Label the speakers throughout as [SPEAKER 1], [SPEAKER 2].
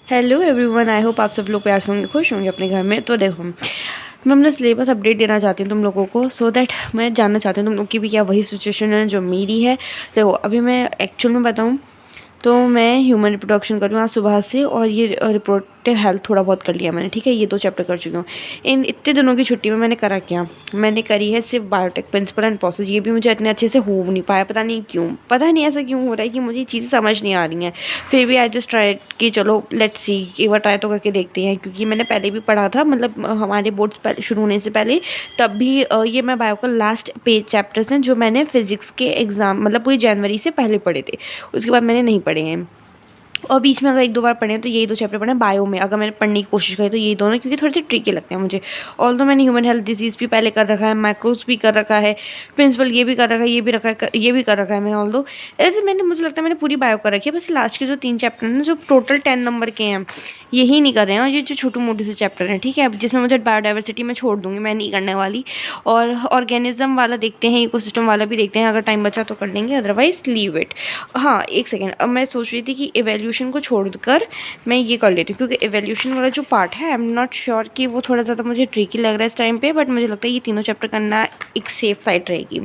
[SPEAKER 1] Hello everyone, I hope आप सब लोग प्यार से होंगे, खुश होंगे अपने घर में। तो देखो, मैं अपना सिलेबस अपडेट देना चाहती हूँ तुम लोगों को, सो दैट मैं जानना चाहती हूँ तुम लोग की भी क्या वही सिचुएशन है जो मेरी है। देखो, अभी मैं एक्चुअल में बताऊँ तो मैं ह्यूमन रिप्रोडक्शन कर रही हूँ आज सुबह से, और ये रिप्रोडक्टिव हेल्थ थोड़ा बहुत कर लिया मैंने, ठीक है। ये 2 चैप्टर कर चुकी हूँ। इन इतने दिनों की छुट्टी में मैंने करा क्या, मैंने करी है सिर्फ बायोटेक प्रिंसिपल एंड प्रोसेस। ये भी मुझे इतने अच्छे से हो नहीं पाया, पता नहीं क्यों, पता नहीं ऐसा क्यों हो रहा है कि मुझे ये चीज़ें समझ नहीं आ रही हैं। फिर भी आई जस्ट ट्राई कि चलो लेट्स सी, एक बार ट्राई तो करके देखते हैं, क्योंकि मैंने पहले भी पढ़ा था, मतलब हमारे बोर्ड्स शुरू होने से पहले। तब भी ये मैं बायो का लास्ट पेज चैप्टर्स हैं जो मैंने फिजिक्स के एग्ज़ाम मतलब पूरी जनवरी से पहले पढ़े थे, उसके बाद मैंने नहीं पढ़े हैं। और बीच में अगर 1-2 बार पढ़े हैं तो यही 2 चैप्टर पढ़े हैं बायो में, अगर मैंने पढ़ने की कोशिश करी तो यही दोनों, क्योंकि थोड़े से ट्रिकी लगते हैं मुझे। ऑल्दो मैंने ह्यूमन हेल्थ डिजीज़ भी पहले कर रखा है, माइक्रोब्स भी कर रखा है, प्रिंसिपल ये भी कर रखा है, ये भी कर रखा है मैंने ऑल्दो। ऐसे मैंने, मुझे लगता है मैंने पूरी बायो कर रखी है, बस लास्ट के जो 3 चैप्टर हैं जो टोटल 10 नंबर के हैं, यही नहीं कर रहे हैं। और ये जो छोटे मोटे से चैप्टर हैं, ठीक है, जिसमें मुझे बायोडाइवर्सिटी मैं छोड़ दूँगी, मैं नहीं करने वाली। और ऑर्गेनिज्म वाला देखते हैं, इकोसिस्टम वाला भी देखते हैं, अगर टाइम बचा तो कर लेंगे, अदरवाइज़ लीव इट। हाँ, एक सेकेंड, अब मैं सोच रही थी कि इवैल्यूएशन को छोड़कर मैं ये कर लेती हूँ, क्योंकि इवैल्यूएशन वाला जो पार्ट है, आई एम नॉट श्योर कि वो थोड़ा ज़्यादा मुझे ट्रिकी लग रहा है इस टाइम पे, बट मुझे लगता है ये तीनों चैप्टर करना एक सेफ साइड रहेगी।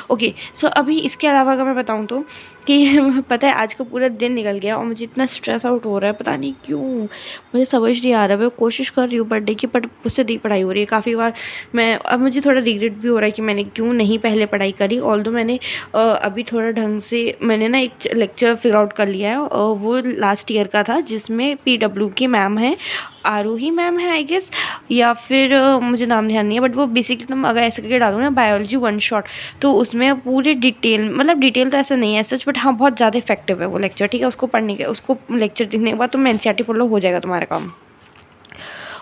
[SPEAKER 1] ओके, सो अभी इसके अलावा अगर मैं बताऊँ तो कि पता है आज का पूरा दिन निकल गया और मुझे इतना स्ट्रेस आउट हो रहा है, पता नहीं क्यों, मुझे समझ नहीं आ रहा है। मैं कोशिश कर रही हूँ पढ़ने की, बट मुझसे नहीं पढ़ाई हो रही है काफ़ी बार। मैं अब मुझे थोड़ा रिग्रेट भी हो रहा है कि मैंने क्यों नहीं पहले पढ़ाई करी। ऑल्दो मैंने अभी थोड़ा ढंग से मैंने ना एक लेक्चर फिगर आउट कर लिया है, वो लास्ट ईयर का था, जिसमें पीडब्ल्यू की मैम है, आरूही मैम है आई गेस, या फिर मुझे नाम ध्यान नहीं है, बट वो बेसिकली तुम अगर ऐसे करके डालो ना बायोलॉजी 1 शॉट, तो उसमें पूरी डिटेल, मतलब डिटेल तो ऐसा नहीं है सच, बट हाँ बहुत ज़्यादा इफेक्टिव है वो लेक्चर, ठीक है। उसको पढ़ने के, उसको लेक्चर देखने के बाद तुम एनसीईआरटी पढ़ लो, हो जाएगा तुम्हारा काम।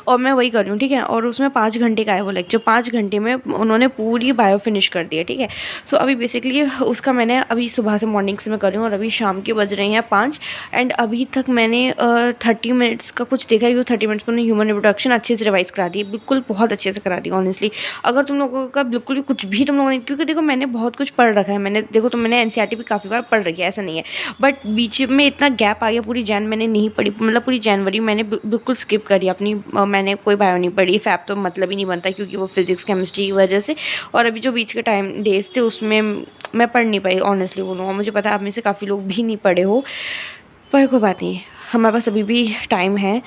[SPEAKER 1] और मैं वही कर रही हूँ, ठीक है। और उसमें 5 घंटे का है वो लेक्चर, 5 घंटे में उन्होंने पूरी बायो फिनिश कर दी है, ठीक है। सो अभी बेसिकली उसका मैंने अभी सुबह से मॉर्निंग से मैं कर रही हूँ, और अभी शाम के बज रहे हैं 5, एंड अभी तक मैंने 30 मिनट्स का कुछ देखा है, क्योंकि 30 मिनट्स में उन्होंने ह्यूमन रिप्रोडक्शन अच्छे से रिवाइज करा दी है, बिल्कुल बहुत अच्छे से करा दी ऑनेस्टली। अगर तुम लोगों का बिल्कुल भी कुछ भी तुम लोगों ने, क्योंकि देखो मैंने बहुत कुछ पढ़ रखा है, मैंने देखो तो मैंने एनसीईआरटी भी काफ़ी बार पढ़ रखी है, ऐसा नहीं है, बट बीच में इतना गैप आ गया, पूरी जैन मैंने नहीं पढ़ी, मतलब पूरी जनवरी मैंने बिल्कुल स्किप करी अपनी। मैंने कोई बायो नहीं पढ़ी, फैब तो मतलब ही नहीं बनता, क्योंकि वो फिजिक्स केमिस्ट्री की वजह से। और अभी जो बीच के टाइम डेज थे उसमें मैं पढ़ नहीं पाई ऑनेस्टली बोलूँगा। मुझे पता है आप में से काफ़ी लोग भी नहीं पढ़े हो, पर कोई बात नहीं, हमारे पास अभी भी टाइम है,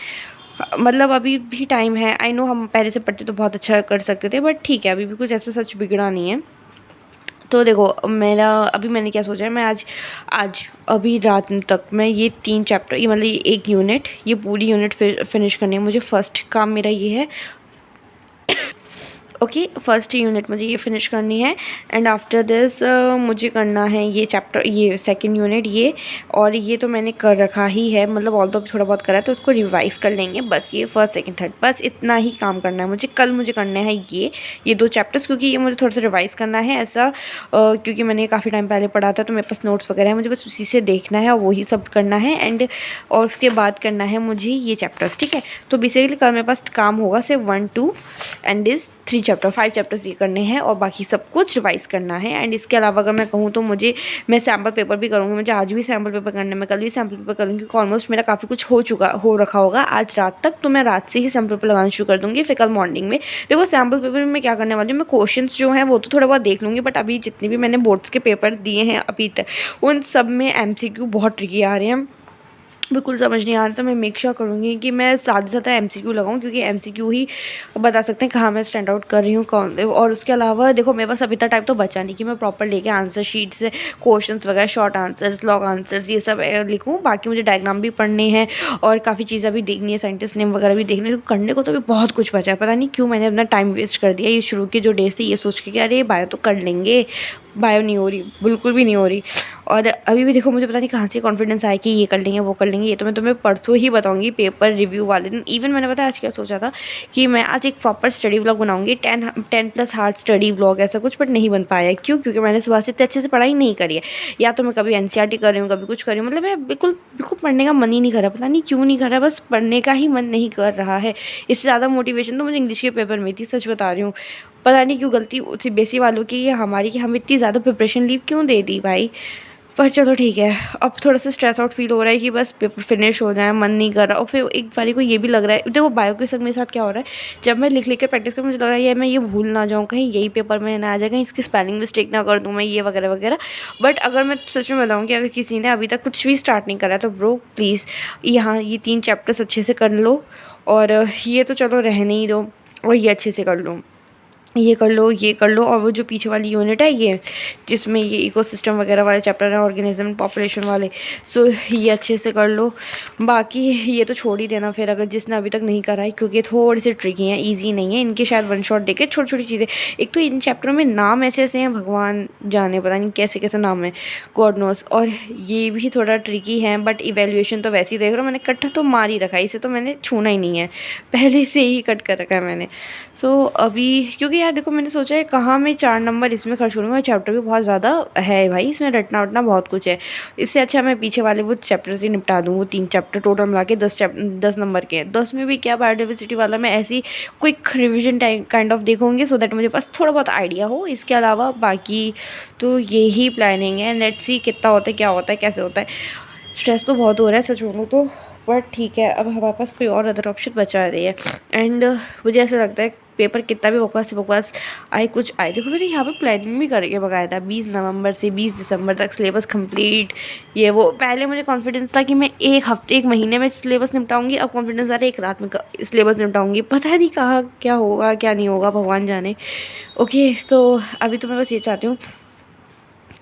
[SPEAKER 1] मतलब अभी भी टाइम है। आई नो हम पहले से पढ़ते तो बहुत अच्छा कर सकते थे, बट ठीक है, अभी भी कुछ ऐसा सच बिगड़ा नहीं है। तो देखो मेरा अभी मैंने क्या सोचा है, मैं आज आज अभी रात तक मैं ये 3 चैप्टर, ये मतलब ये 1 यूनिट, ये पूरी यूनिट फिनिश करनी है मुझे। फर्स्ट काम मेरा ये है, ओके, फर्स्ट यूनिट मुझे ये फिनिश करनी है, एंड आफ्टर दिस मुझे करना है ये चैप्टर, ये सेकंड यूनिट ये। और ये तो मैंने कर रखा ही है, मतलब ऑल तो थोड़ा बहुत करा है, तो उसको रिवाइज़ कर लेंगे बस। ये फर्स्ट सेकंड थर्ड बस इतना ही काम करना है मुझे। कल मुझे करना है ये 2 चैप्टर्स, क्योंकि ये मुझे थोड़ा सा रिवाइज़ करना है ऐसा, क्योंकि मैंने काफ़ी टाइम पहले पढ़ा था, तो मेरे पास नोट्स वगैरह है, मुझे बस उसी से देखना है और वही सब करना है। एंड और उसके बाद करना है मुझे ये चैप्टर्स, ठीक है। तो बेसिकली कल मेरे पास काम होगा सिर्फ 1 2 एंड दिस 3 चैप्टर, 5 चैप्टर्स ये करने हैं, और बाकी सब कुछ रिवाइज़ करना है। एंड इसके अलावा अगर मैं कहूँ तो मैं सैम्पल पेपर भी करूँगी, मुझे आज भी सैम्पल पेपर करना है, मैं कल भी सैम्पल पेपर करूँगी, क्योंकि ऑलमोस्ट मेरा काफ़ी कुछ हो रखा होगा आज रात तक, तो मैं रात से ही सैम्पल पेपर लगाना शुरू कर दूँगी। फिर कल मॉर्निंग में देखो सैम्पल पेपर में मैं क्या करने वाली हूँ, मैं क्वेश्चंस जो हैं वो तो थोड़ा बहुत देख लूँगी, बट अभी जितने भी मैंने बोर्ड्स के पेपर दिए हैं अभी तक, उन सब में एमसीक्यू बहुत ट्रिकी आ रहे हैं, बिल्कुल समझ नहीं आ रहा। तो मैं मेक श्योर करूँगी कि मैं ज़्यादा से ज़्यादा एमसीक्यू लगाऊँ, क्योंकि एमसीक्यू ही बता सकते हैं कहाँ मैं स्टैंड आउट कर रही हूँ कौन। और उसके अलावा देखो मेरे पास अभी तक टाइम तो बचा नहीं कि मैं प्रॉपर लेके आंसर शीट से क्वेश्चंस वगैरह, शॉर्ट आंसर्स, लॉन्ग आंसर्स, ये सब लिखूँ। बाकी मुझे डायग्राम भी पढ़ने हैं और काफ़ी चीज़ें भी देखनी है, साइंटिस्ट नेम वगैरह भी देखने करने को, तो अभी बहुत कुछ बचा है। पता नहीं क्यों मैंने अपना टाइम वेस्ट कर दिया ये शुरू के जो डेज थे, ये सोच के कि अरे बायो तो कर लेंगे, बायो नहीं हो रही, बिल्कुल भी नहीं हो रही। और अभी भी देखो मुझे पता नहीं कहाँ से कॉन्फिडेंस आया कि ये कर लेंगे वो कर लेंगे, ये तो मैं तुम्हें परसों ही बताऊंगी पेपर रिव्यू वाले दिन। इवन मैंने पता आज क्या सोचा था कि मैं आज एक प्रॉपर स्टडी व्लॉग बनाऊंगी, 10+ हार्ड स्टडी व्लॉग ऐसा कुछ, बट नहीं बन पाया। क्यों? क्योंकि मैंने सुबह से इतने अच्छे से पढ़ाई नहीं करी है, या तो मैं कभी एनसीईआरटी कर रही हूँ, कभी कुछ कर रही हूँ, मतलब मैं बिल्कुल बिल्कुल पढ़ने का मन ही नहीं कर रहा, पता नहीं क्यों नहीं कर रहा, बस पढ़ने का ही मन नहीं कर रहा है। इससे ज़्यादा मोटिवेशन तो मुझे इंग्लिश के पेपर में थी, सच बता रही हूँ। पता नहीं क्यों गलती सीबीएसई वालों की या हमारी, कि हम इतनी ज़्यादा प्रिपरेशन लीव क्यों दे दी भाई। पर चलो ठीक है, अब थोड़ा सा स्ट्रेस आउट फील हो रहा है कि बस पेपर फिनिश हो जाए, मन नहीं कर रहा। और फिर एक बारी को ये भी लग रहा है, देखो बायो के साथ मेरे साथ क्या हो रहा है, जब मैं लिख लिख के प्रैक्टिस कर मुझे लग रहा है यार मैं ये भूल ना जाऊँ, कहीं यही पेपर में ना आ जाए, कहीं इसकी स्पेलिंग मिस्टेक ना कर दूँ मैं, ये वगैरह वगैरह। बट अगर मैं सच में बताऊँ कि अगर किसी ने अभी तक कुछ भी स्टार्ट नहीं करा तो ब्रो प्लीज़ यहाँ ये 3 चैप्टर्स अच्छे से कर लो, और ये तो चलो रहने ही दो, और ये अच्छे से कर लो, ये कर लो, ये कर लो। और वो जो पीछे वाली यूनिट है ये, जिसमें ये इकोसिस्टम वगैरह वाले चैप्टर हैं, ऑर्गेनिज्म पॉपुलेशन वाले, सो ये अच्छे से कर लो। बाकी ये तो छोड़ ही देना फिर, अगर जिसने अभी तक नहीं करा है, क्योंकि थोड़ी सी ट्रिकी हैं, इजी नहीं है इनके, शायद वन शॉट देके छोटी छोटी चीज़ें। एक तो इन चैप्टरों में नाम ऐसे ऐसे हैं, भगवान जाने, पता नहीं कैसे कैसे नाम है, गॉड नोस। और ये भी थोड़ा ट्रिकी है, बट इवेल्यूएशन तो वैसे ही देख रहा हूँ, मैंने कट तो मार ही रखा है, इसे तो मैंने छूना ही नहीं है, पहले से ही कट कर रखा है मैंने। सो अभी क्योंकि यार देखो मैंने सोचा है कहाँ मैं 4 नंबर इसमें खर्च करूँगा, चैप्टर भी बहुत ज़्यादा है भाई, इसमें रटना वटना बहुत कुछ है। इससे अच्छा मैं पीछे वाले वो चैप्टर्स ही निपटा दूँ, वो 3 चैप्टर टोटल मिला के 10 नंबर के हैं। 10 में भी क्या बायोडाइवर्सिटी वाला मैं ऐसी quick revision time kind of देखूँगी, सो दैट मुझे बस थोड़ा बहुत आइडिया हो। इसके अलावा बाकी तो यही प्लानिंग है, लेट्स सी कितना होता है, क्या होता है, कैसे होता है। स्ट्रेस तो बहुत हो रहा है सच बोलूँ तो, बट ठीक है, अब हमारे पास कोई और अदर ऑप्शन बचा नहीं है। एंड मुझे ऐसा लगता है पेपर कितना भी बकवास से बकवास आए, कुछ आए। देखो मैंने यहाँ पे प्लानिंग भी करके बकाया था, 20 नवंबर से 20 दिसंबर तक सिलेबस कंप्लीट, ये वो। पहले मुझे कॉन्फिडेंस था कि मैं एक हफ्ते 1 महीने में सिलेबस निपटाऊंगी, अब कॉन्फिडेंस आ रहा है 1 रात में सिलेबस निपटाऊंगी। पता नहीं कहाँ क्या होगा क्या नहीं होगा, भगवान जाने। ओके, तो अभी तो मैं बस ये चाहती हूँ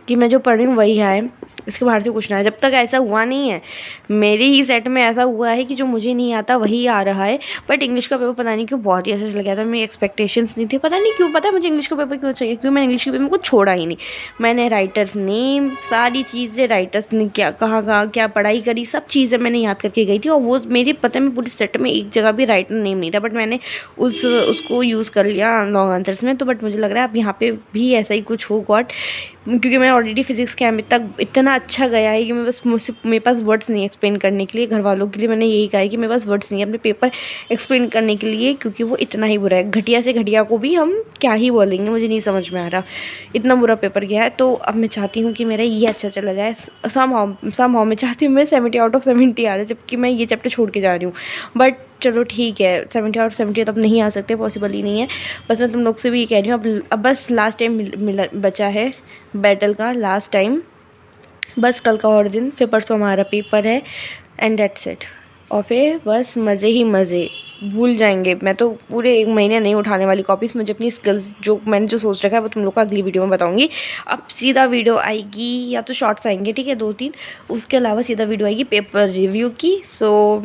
[SPEAKER 1] कि मैं जो पढ़ रही हूँ वही आए, इसके बाहर से कुछ ना है। जब तक ऐसा हुआ नहीं है, मेरे ही सेट में ऐसा हुआ है कि जो मुझे नहीं आता वही आ रहा है। बट इंग्लिश का पेपर पता नहीं क्यों बहुत ही अच्छा चल गया था, मेरी एक्सपेक्टेशंस नहीं थी, पता नहीं क्यों। पता है मुझे इंग्लिश का पेपर क्यों चाहिए, क्योंकि मैंने इंग्लिश के पेपर में कुछ छोड़ा ही नहीं। मैंने राइटर्स नेम, सारी चीज़ें, राइटर्स ने क्या कहाँ कहाँ क्या पढ़ाई करी, सब चीज़ें मैंने याद करके गई थी। और वो मेरी पता है मैं पूरे सेट में एक जगह भी राइटर नेम नहीं था, बट मैंने उसको यूज़ कर लिया लॉन्ग आंसर्स में। तो बट मुझे लग रहा है अब यहाँ पे भी ऐसा ही कुछ हो गॉड, क्योंकि मैं ऑलरेडी फिजिक्स के एम तक इतना अच्छा गया है कि मैं बस मुझसे मेरे पास वर्ड्स नहीं एक्सप्लेन करने के लिए। घर वालों के लिए मैंने यही कहा है कि मेरे पास वर्ड्स नहीं है अपने पेपर एक्सप्लेन करने के लिए, क्योंकि वो इतना ही बुरा है। घटिया से घटिया को भी हम क्या ही बोलेंगे, मुझे नहीं समझ में आ रहा, इतना बुरा पेपर गया है। तो अब मैं चाहती हूँ कि मेरा ये अच्छा चला जाए, समहाउ मैं चाहती हूँ मैं 70 आउट ऑफ 70 आ जाए, जबकि मैं ये चैप्टर छोड़ के जा रही हूँ। बट चलो ठीक है, 70 आउट ऑफ 70 तब नहीं आ सकते, पॉसिबल ही नहीं है। बस मैं तुम लोग से भी ये कह रही हूँ, अब बस लास्ट टाइम मिला बचा है बैटल का, लास्ट टाइम, बस कल का और दिन, फिर परसों हमारा पेपर है, एंड दैट्स इट। और फिर बस मज़े ही मज़े, भूल जाएंगे। मैं तो पूरे 1 महीने नहीं उठाने वाली कॉपीज़, मुझे अपनी स्किल्स जो मैंने जो सोच रखा है वो तुम लोग को अगली वीडियो में बताऊंगी। अब सीधा वीडियो आएगी, या तो शॉर्ट्स आएंगे ठीक है 2-3, उसके अलावा सीधा वीडियो आएगी पेपर रिव्यू की। So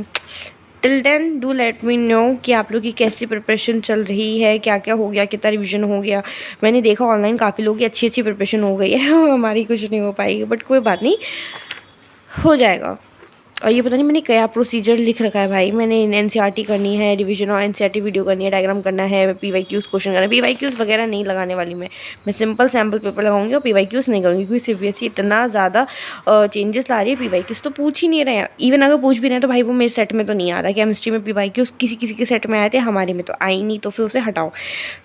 [SPEAKER 1] till then do let me know कि आप लोग की कैसी प्रिपरेशन चल रही है, क्या क्या हो गया, कितना रिवीजन हो गया। मैंने देखा ऑनलाइन काफ़ी लोगों की अच्छी अच्छी प्रिपरेशन हो गई है हमारी कुछ नहीं हो पाएगी, बट कोई बात नहीं, हो जाएगा। और ये पता नहीं मैंने क्या प्रोसीजर लिख रखा है भाई, मैंने एनसीईआरटी करनी है, रिवीजन और एनसीईआरटी वीडियो करनी है, डायग्राम करना है, पीवाईक्यूज़ क्वेश्चन करना है। पीवाईक्यूज़ वगैरह नहीं लगाने वाली मैं सिंपल सैम्पल पेपर लगाऊंगी और पीवाईक्यूज़ नहीं करूँगी, क्योंकि सीबीएसई इतना ज़्यादा चेंजेस ला रही है। पीवाईक्यूज़ तो पूछ ही नहीं रहे हैं, इवन अगर पूछ भी रहे हैं तो भाई वो मेरे सेट में तो नहीं आ रहा। केमिस्ट्री में पीवाईक्यूज़ किसी किसी के सेट में आए थे, हमारे में तो आई नहीं, तो फिर उसे हटाओ।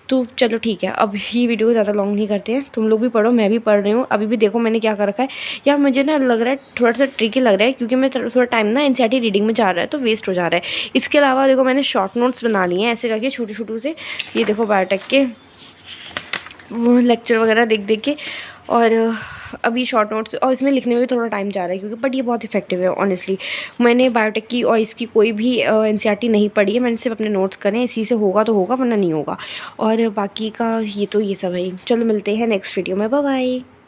[SPEAKER 1] तो चलो ठीक है, अब ये वीडियो ज़्यादा लॉन्ग नहीं करते हैं, तुम लोग भी पढ़ो, मैं भी पढ़ रही हूँ। अभी भी देखो मैंने क्या कर रखा है, यार मुझे ना लग रहा है थोड़ा सा ट्रिकी लग रहा है, क्योंकि मैं थोड़ा टाइम ना एनसीईआरटी रीडिंग में जा रहा है तो वेस्ट हो जा रहा है। इसके अलावा देखो मैंने शॉर्ट नोट्स बना लिए हैं ऐसे करके छोटे छोटू से, ये देखो बायोटेक के वो लेक्चर वगैरह देख देख के, और अभी शॉर्ट नोट्स, और इसमें लिखने में भी थोड़ा टाइम जा रहा है क्योंकि, बट ये बहुत इफेक्टिव है ऑनेस्टली। मैंने बायोटेक की और इसकी कोई भी एनसीईआरटी नहीं पढ़ी है, मैंने सिर्फ अपने नोट्स करे हैं, इसी से होगा तो होगा वरना नहीं होगा। और बाकी का ये तो ये सब है। चलो मिलते हैं नेक्स्ट वीडियो में, बाय बाय।